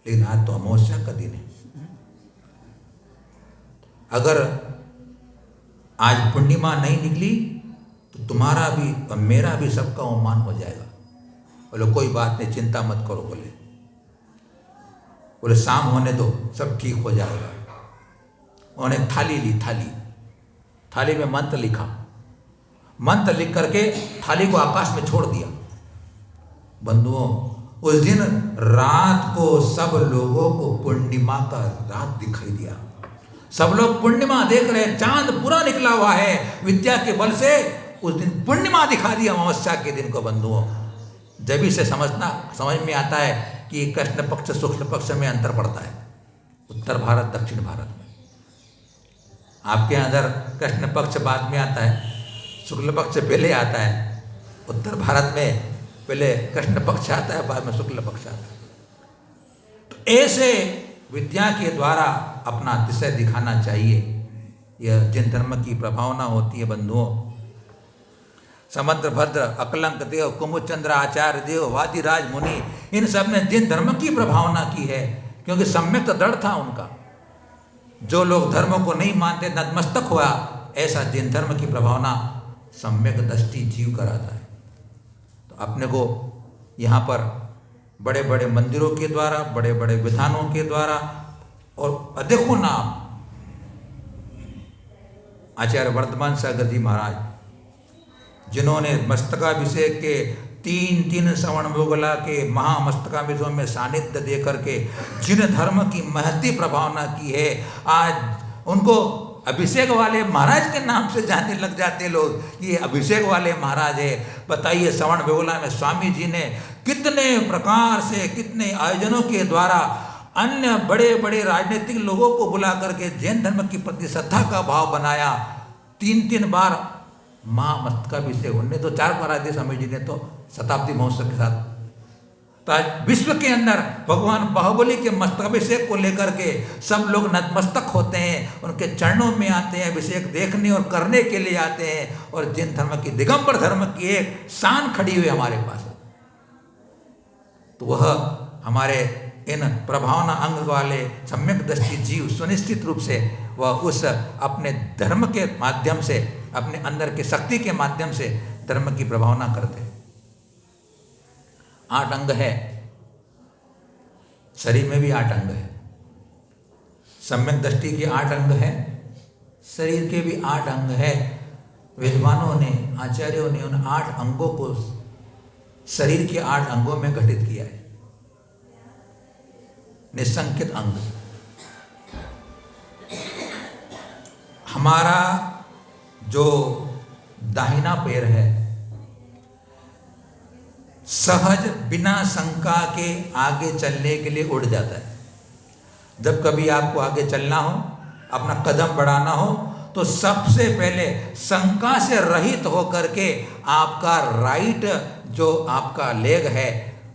लेकिन आज तो अमावस्या का दिन है, अगर आज पूर्णिमा नहीं निकली तो तुम्हारा भी और मेरा भी सबका अवमान हो जाएगा। बोले कोई बात नहीं, चिंता मत करो, बोले शाम होने दो, सब ठीक हो जाएगा। उन्होंने थाली ली, थाली में मंत्र लिखा, मंत्र लिख करके थाली को आकाश में छोड़ दिया। बंधुओं, उस दिन रात को सब लोगों को पूर्णिमा का रात दिखाई दिया। सब लोग पूर्णिमा देख रहे हैं, चांद पूरा निकला हुआ है विद्या के बल से। उस दिन पूर्णिमा दिखा दिया, अमावस्या के दिन को। बंधुओं, जब इसे समझ में आता है कि कृष्ण पक्ष शुक्ल पक्ष में अंतर पड़ता है, उत्तर भारत दक्षिण भारत में। आपके अंदर कृष्ण पक्ष बाद में आता है, शुक्ल पक्ष पहले आता है। उत्तर भारत में पहले कृष्ण पक्ष आता है, बाद में शुक्ल पक्ष आता है। तो ऐसे विद्या के द्वारा अपना दिशा दिखाना चाहिए। यह जिन धर्म की प्रभावना होती है बंधुओं, समुद्र भद्र, अकलंक देव, कुमुदचंद्र आचार्य देव, वादिराज मुनि, इन सब ने जिन धर्म की प्रभावना की है, क्योंकि सम्यक दृढ़ था उनका। जो लोग धर्म को नहीं मानते नतमस्तक हुआ, ऐसा जिन धर्म की प्रभावना सम्यक दृष्टि जीव कराता है। तो अपने को यहाँ पर बड़े बड़े मंदिरों के द्वारा, बड़े बड़े विधानों के द्वारा, और देखो ना आचार्य वर्धमान सागर जी महाराज, जिन्होंने मस्तकाभिषेक के 3 श्रवण मोगला के महामस्तकाभिषेक में सानिध्य दे करके जिन धर्म की महती प्रभावना की है, आज उनको अभिषेक वाले महाराज के नाम से जाने लग जाते लोग, ये अभिषेक वाले महाराज है। बताइए, श्रवण बेगोला में स्वामी जी ने कितने प्रकार से, कितने आयोजनों के द्वारा अन्य बड़े बड़े राजनीतिक लोगों को बुला करके जैन धर्म की प्रति श्रद्धा का भाव बनाया। 3 बार महामस्तकाभिषेक, उनने तो 4 बार आदि स्वामी जी ने तो शताब्दी महोत्सव के साथ। तो आज विश्व के अंदर भगवान बाहुबली के मस्तकाभिषेक को लेकर के सब लोग नतमस्तक होते हैं, उनके चरणों में आते हैं, अभिषेक देखने और करने के लिए आते हैं। और जैन धर्म की, दिगंबर धर्म की एक शान खड़ी हुई हमारे पास। तो वह हमारे इन प्रभावना अंग वाले सम्यक दृष्टि जीव सुनिश्चित रूप से वह उस अपने धर्म के माध्यम से, अपने अंदर की शक्ति के माध्यम से धर्म की प्रभावना करते। 8 अंग है, शरीर में भी 8 अंग है, सम्यक दृष्टि के 8 अंग है, शरीर के भी 8 अंग है। विद्वानों ने, आचार्यों ने उन 8 अंगों को शरीर के 8 अंगों में घटित किया है। निसंकित अंग, हमारा जो दाहिना पैर है, सहज बिना शंका के आगे चलने के लिए उड़ जाता है। जब कभी आपको आगे चलना हो, अपना कदम बढ़ाना हो, तो सबसे पहले शंका से रहित होकर के आपका राइट जो आपका लेग है,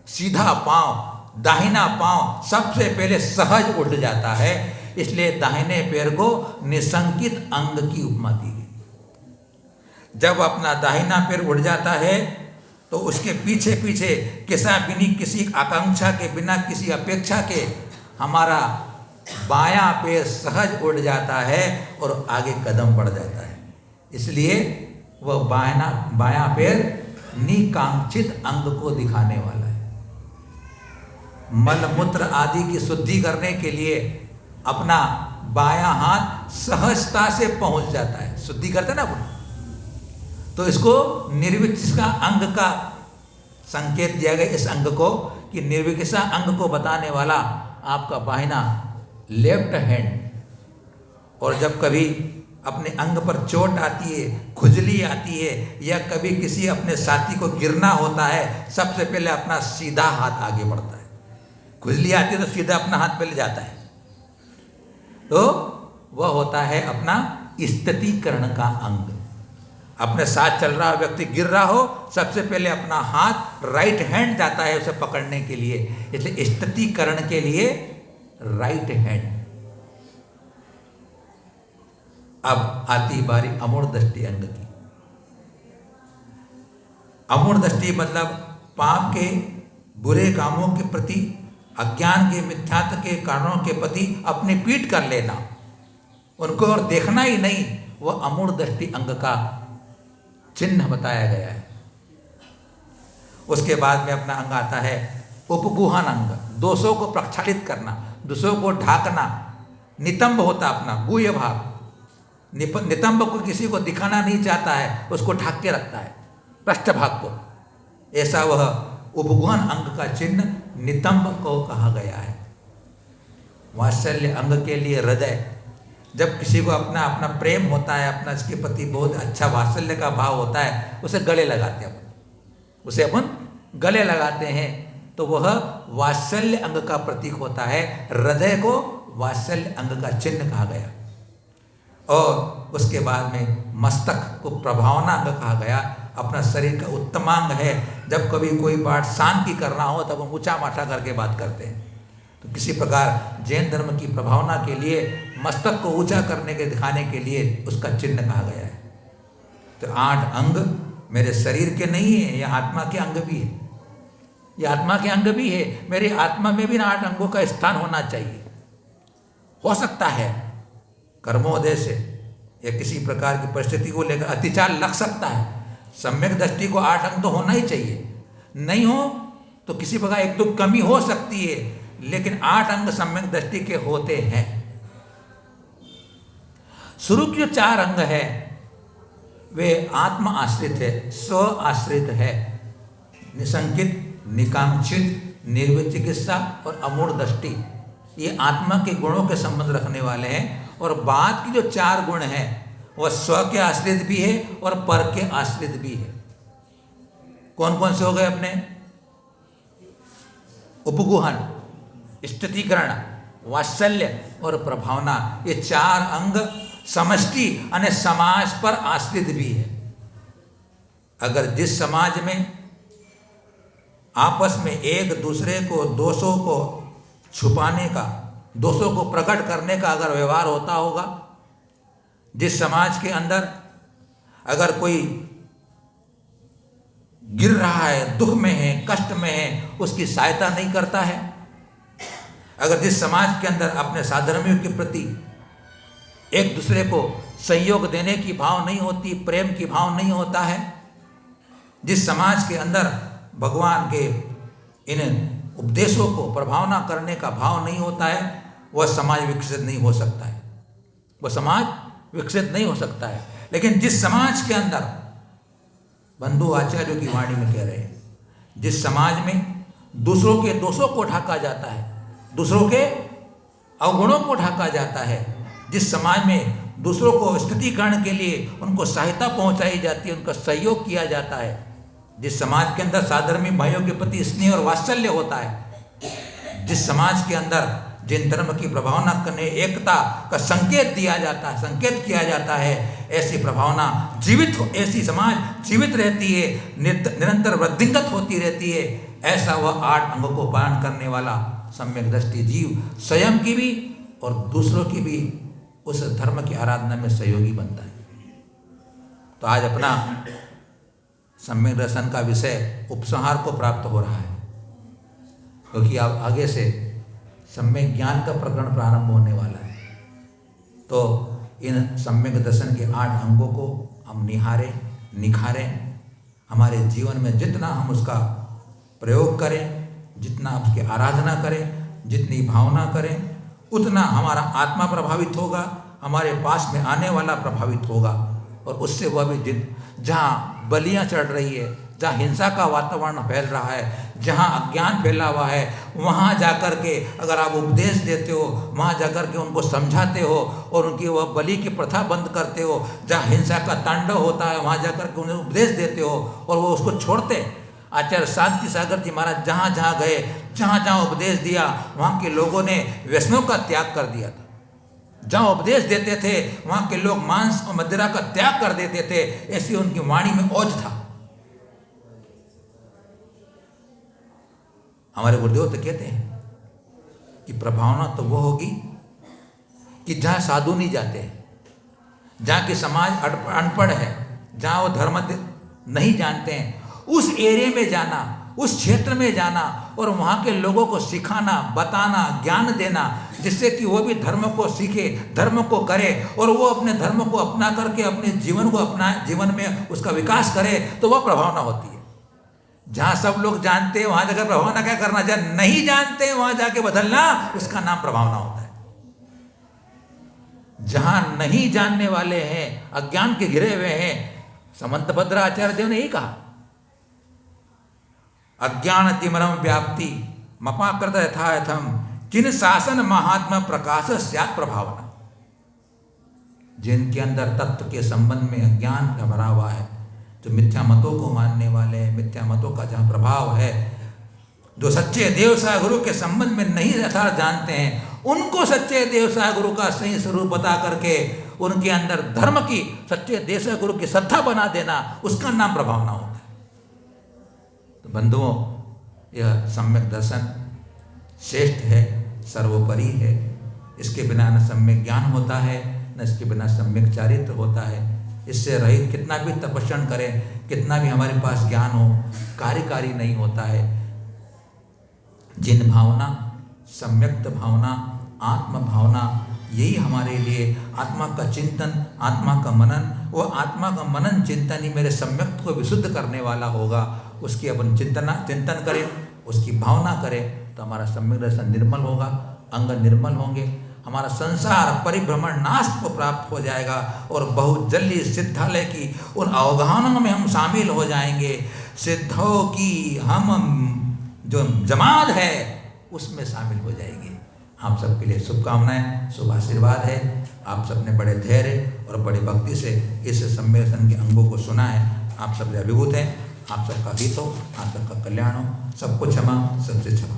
सीधा पांव, दाहिना पांव सबसे पहले सहज उठ जाता है। इसलिए दाहिने पैर को निसंकित अंग की उपमा दी गई। जब अपना दाहिना पैर उठ जाता है तो उसके पीछे पीछे किसी आकांक्षा के बिना, किसी अपेक्षा के हमारा बायां पैर सहज उड़ जाता है और आगे कदम बढ़ जाता है। इसलिए वह बायां पैर निकांक्षित अंग को दिखाने वाला है। मल मूत्र आदि की शुद्धि करने के लिए अपना बायां हाथ सहजता से पहुंच जाता है, शुद्धि करते ना अपन। तो इसको निर्विकसा अंग का संकेत दिया गया, इस अंग को, कि निर्विकसा अंग को बताने वाला आपका बाहिना लेफ्ट हैंड। और जब कभी अपने अंग पर चोट आती है, खुजली आती है, या कभी किसी अपने साथी को गिरना होता है, सबसे पहले अपना सीधा हाथ आगे बढ़ता है। खुजली आती है तो सीधा अपना हाथ पहले जाता है, तो वह होता है अपना स्थितीकरण का अंग। अपने साथ चल रहा व्यक्ति गिर रहा हो, सबसे पहले अपना हाथ राइट हैंड जाता है उसे पकड़ने के लिए, इसलिए स्थितीकरण के लिए राइट हैंड। अब आती बारी अमूढ़ दृष्टि अंग की। अमूढ़ दृष्टि मतलब पाप के बुरे कामों के प्रति, अज्ञान के मिथ्यात्व के कारणों के प्रति अपनी पीठ कर लेना, उनको और देखना ही नहीं, वह अमूढ़ दृष्टि अंग का चिन्ह बताया गया है। उसके बाद में अपना अंग आता है उपगुहन अंग, दोषों को प्रक्षालित करना, दोषों को ढाकना। नितंब होता अपना गुह्य भाग, नितंब को किसी को दिखाना नहीं चाहता है, उसको ढक के रखता है पृष्ठ भाग को, ऐसा वह उपगुहन अंग का चिन्ह नितंब को कहा गया है। वात्सल्य अंग के लिए हृदय, जब किसी को अपना अपना प्रेम होता है, अपना इसके प्रति बहुत अच्छा वात्सल्य का भाव होता है, उसे गले लगाते हैं, उसे अपन गले लगाते हैं, तो वह वात्सल्य अंग का प्रतीक होता है। हृदय को वात्सल्य अंग का चिन्ह कहा गया। और उसके बाद में मस्तक को प्रभावना अंग कहा गया, अपना शरीर का उत्तमांग है। जब कभी कोई बात शांति करना हो तब हम ऊंचा माथा करके बात करते हैं, तो किसी प्रकार जैन धर्म की प्रभावना के लिए मस्तक को ऊंचा करने के दिखाने के लिए उसका चिन्ह कहा गया है। तो 8 अंग मेरे शरीर के नहीं है, यह आत्मा के अंग भी है, ये आत्मा के अंग भी है। मेरी आत्मा में भी 8 अंगों का स्थान होना चाहिए। हो सकता है कर्मोदय से या किसी प्रकार की परिस्थिति को लेकर अतिचार लग सकता है, सम्यक दृष्टि को 8 अंग तो होना ही चाहिए, नहीं हो तो किसी प्रकार एक तो कमी हो सकती है, लेकिन 8 अंग सम्यक दृष्टि के होते हैं। शुरू के जो 4 अंग है वे आत्म आश्रित है, स्व आश्रित है। निसंकित, निकांक्षित, निर्विचिकित्सा और अमूढ़ दृष्टि, ये आत्मा के गुणों के संबंध रखने वाले हैं। और बाद की जो 4 गुण हैं वह स्व के आश्रित भी है और पर के आश्रित भी है। कौन कौन से हो गए अपने? उपगुहन, स्थितीकरण, वात्सल्य और प्रभावना। ये 4 अंग समष्टि यानी समाज पर आश्रित भी है। अगर जिस समाज में आपस में एक दूसरे को दोषों को छुपाने का, दोषों को प्रकट करने का अगर व्यवहार होता होगा, जिस समाज के अंदर अगर कोई गिर रहा है, दुख में है, कष्ट में है, उसकी सहायता नहीं करता है, अगर जिस समाज के अंदर अपने साधर्मियों के प्रति एक दूसरे को सहयोग देने की भाव नहीं होती, प्रेम की भाव नहीं होता है, जिस समाज के अंदर भगवान के इन उपदेशों को प्रभावना करने का भाव नहीं होता है, वह समाज विकसित नहीं हो सकता है, वह समाज विकसित नहीं हो सकता है। लेकिन जिस समाज के अंदर, बंधु आचार्यों की वाणी में कह रहे हैं, जिस समाज में दूसरों के दोषों को ढाका जाता है, दूसरों के अवगुणों को ढाका जाता है, जिस समाज में दूसरों को स्थितीकरण के लिए उनको सहायता पहुंचाई जाती है, उनका सहयोग किया जाता है, जिस समाज के अंदर साधर्मी भाइयों के प्रति स्नेह और वात्सल्य होता है, जिस समाज के अंदर जिन धर्म की प्रभावना करने, एकता का संकेत दिया जाता है, संकेत किया जाता है, ऐसी प्रभावना जीवित, ऐसी समाज जीवित रहती है, निरंतर वृद्धिंगत होती रहती है। ऐसा वह 8 अंगों को पालन करने वाला सम्यक दृष्टि जीव स्वयं की भी और दूसरों की भी उस धर्म की आराधना में सहयोगी बनता है। तो आज अपना सम्यक दर्शन का विषय उपसंहार को प्राप्त हो रहा है, क्योंकि अब आगे से सम्यक ज्ञान का प्रकरण प्रारंभ होने वाला है। तो इन सम्यक दर्शन के 8 अंगों को हम निहारें, निखारें, हमारे जीवन में जितना हम उसका प्रयोग करें, जितना उसकी आराधना करें, जितनी भावना करें, उतना हमारा आत्मा प्रभावित होगा, हमारे पास में आने वाला प्रभावित होगा। और उससे वह भी जहाँ बलियाँ चढ़ रही है, जहाँ हिंसा का वातावरण फैल रहा है, जहाँ अज्ञान फैला हुआ है, वहाँ जाकर के अगर आप उपदेश देते हो, वहाँ जाकर के उनको समझाते हो और उनकी वह बलि की प्रथा बंद करते हो, जहाँ हिंसा का तांडव होता है वहाँ जाकर के उन्हें उपदेश देते हो और वो उसको छोड़ते। आचार्य शांति सागर जी महाराज जहाँ जहाँ गए, जहाँ जहाँ उपदेश दिया, वहाँ के लोगों ने व्यसनों का त्याग कर दिया था। जहाँ उपदेश देते थे वहाँ के लोग मांस और मदिरा का त्याग कर देते थे, ऐसी उनकी वाणी में ओज था। हमारे गुरुदेव तो कहते हैं कि प्रभावना तो वो होगी कि जहाँ साधु नहीं जाते, जहाँ की समाज अनपढ़ है, जहाँ वो धर्म नहीं जानते हैं, उस एरिया में जाना, उस क्षेत्र में जाना और वहाँ के लोगों को सिखाना, बताना, ज्ञान देना, जिससे कि वो भी धर्म को सीखे, धर्म को करे और वो अपने धर्म को अपना करके अपने जीवन को अपना जीवन में उसका विकास करे, तो वह प्रभावना होती है। जहाँ सब लोग जानते हैं वहाँ जाकर प्रभावना क्या करना, जहाँ नहीं जानते वहाँ जाके बदलना, उसका नाम प्रभावना होता है। जहाँ नहीं जानने वाले हैं, अज्ञान के घिरे हुए हैं, समंतभद्र आचार्य देव ने यही कहा, अज्ञान तिमरम व्याप्ति मपाकृत यथायथम किन शासन महात्मा प्रकाश स्यात् प्रभावना। जिनके अंदर तत्व के संबंध में अज्ञान का भरा हुआ है, जो मिथ्या मतों को मानने वाले हैं, मिथ्या मतों का जहाँ प्रभाव है, जो सच्चे देव साय गुरु के संबंध में नहीं यथार्थ जानते हैं, उनको सच्चे देव साय गुरु का सही स्वरूप बता करके उनके अंदर धर्म की, सच्चे देव साय गुरु की श्रद्धा बना देना, उसका नाम प्रभावना होता है। तो बंधुओं, यह सम्यक दर्शन श्रेष्ठ है, सर्वोपरि है। इसके बिना न सम्यक ज्ञान होता है, न इसके बिना सम्यक चारित्र होता है। इससे रहित कितना भी तपस्या करें, कितना भी हमारे पास ज्ञान हो, कार्यकारी नहीं होता है। जिन भावना, सम्यक्त भावना, आत्म भावना, यही हमारे लिए आत्मा का चिंतन, आत्मा का मनन, वो आत्मा का मनन चिंतन ही मेरे सम्यक्त को विशुद्ध करने वाला होगा। उसकी अपन चिंतन करें, उसकी भावना करें, तो हमारा सम्यक दर्शन निर्मल होगा, अंग निर्मल होंगे, हमारा संसार परिभ्रमण नाश को प्राप्त हो जाएगा और बहुत जल्दी सिद्धालय की उन अवगाहनों में हम शामिल हो जाएंगे। सिद्धों की हम जो जमात है उसमें शामिल हो जाएंगे। आप सबके लिए शुभकामनाएं, शुभ आशीर्वाद है। आप सबने बड़े धैर्य और बड़ी भक्ति से इस सम्मेलन के अंगों को सुना है। आप सब अभिभूत हैं। आप सबका हित हो, आप सबका कल्याण हो, सबको क्षमा, सबसे क्षमा।